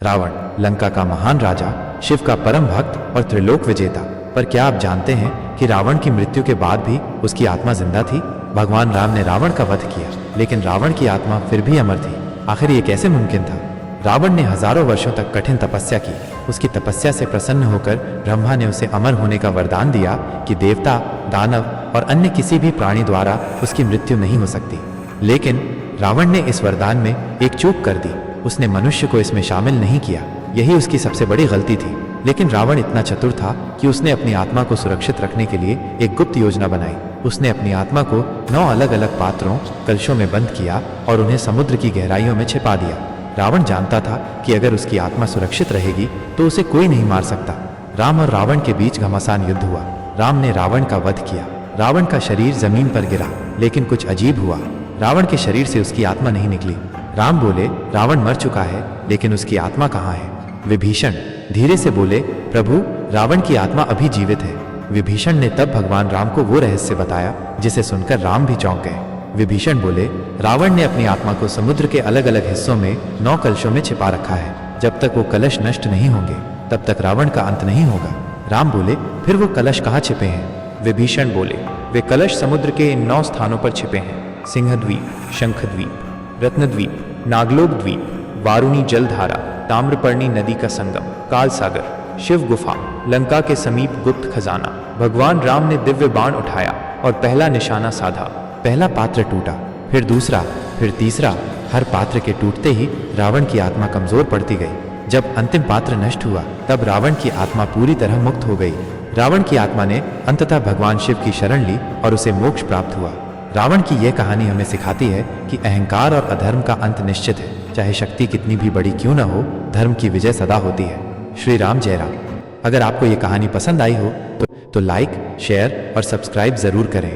रावण लंका का महान राजा, शिव का परम भक्त और त्रिलोक विजेता। पर क्या आप जानते हैं कि रावण की मृत्यु के बाद भी उसकी आत्मा जिंदा थी? भगवान राम ने रावण का वध किया, लेकिन रावण की आत्मा फिर भी अमर थी। आखिर ये कैसे मुमकिन था? रावण ने हजारों वर्षों तक कठिन तपस्या की। उसकी तपस्या से प्रसन्न होकर ब्रह्मा ने उसे अमर होने का वरदान दिया कि देवता, दानव और अन्य किसी भी प्राणी द्वारा उसकी मृत्यु नहीं हो सकती। लेकिन रावण ने इस वरदान में एक चूक कर दी। उसने मनुष्य को इसमें शामिल नहीं किया। यही उसकी सबसे बड़ी गलती थी। लेकिन रावण इतना चतुर था कि उसने अपनी आत्मा को सुरक्षित रखने के लिए एक गुप्त योजना बनाई। उसने अपनी आत्मा को 9 अलग अलग पात्रों, कलशों में बंद किया और उन्हें समुद्र की गहराइयों में छिपा दिया। रावण जानता था कि अगर उसकी आत्मा सुरक्षित रहेगी तो उसे कोई नहीं मार सकता। राम और रावण के बीच घमासान युद्ध हुआ। राम ने रावण का वध किया। रावण का शरीर जमीन पर गिरा, लेकिन कुछ अजीब हुआ। रावण के शरीर से उसकी आत्मा नहीं निकली। राम बोले, रावण मर चुका है, लेकिन उसकी आत्मा कहाँ है? विभीषण धीरे से बोले, प्रभु, रावण की आत्मा अभी जीवित है। विभीषण ने तब भगवान राम को वो रहस्य बताया जिसे सुनकर राम भी चौंक गए। विभीषण बोले, रावण ने अपनी आत्मा को समुद्र के अलग अलग हिस्सों में 9 कलशों में छिपा रखा है। जब तक वो कलश नष्ट नहीं होंगे तब तक रावण का अंत नहीं होगा। राम बोले, फिर वो कलश कहाँ छिपे हैं? विभीषण बोले, वे कलश समुद्र के इन 9 स्थानों पर छिपे हैं। सिंहद्वीप, शंखद्वीप, रत्नद्वीप, नागलोक द्वीप, वारुणी जलधारा, ताम्रपर्णी नदी का संगम, काल सागर, शिव गुफा, लंका के समीप गुप्त खजाना। भगवान राम ने दिव्य बाण उठाया और पहला निशाना साधा। पहला पात्र टूटा, फिर दूसरा, फिर तीसरा। हर पात्र के टूटते ही रावण की आत्मा कमजोर पड़ती गई। जब अंतिम पात्र नष्ट हुआ तब रावण की आत्मा पूरी तरह मुक्त हो गई। रावण की आत्मा ने अंततः भगवान शिव की शरण ली और उसे मोक्ष प्राप्त हुआ। रावण की यह कहानी हमें सिखाती है कि अहंकार और अधर्म का अंत निश्चित है। चाहे शक्ति कितनी भी बड़ी क्यों न हो, धर्म की विजय सदा होती है। श्री राम जय राम। अगर आपको ये कहानी पसंद आई हो तो लाइक, शेयर और सब्सक्राइब जरूर करें।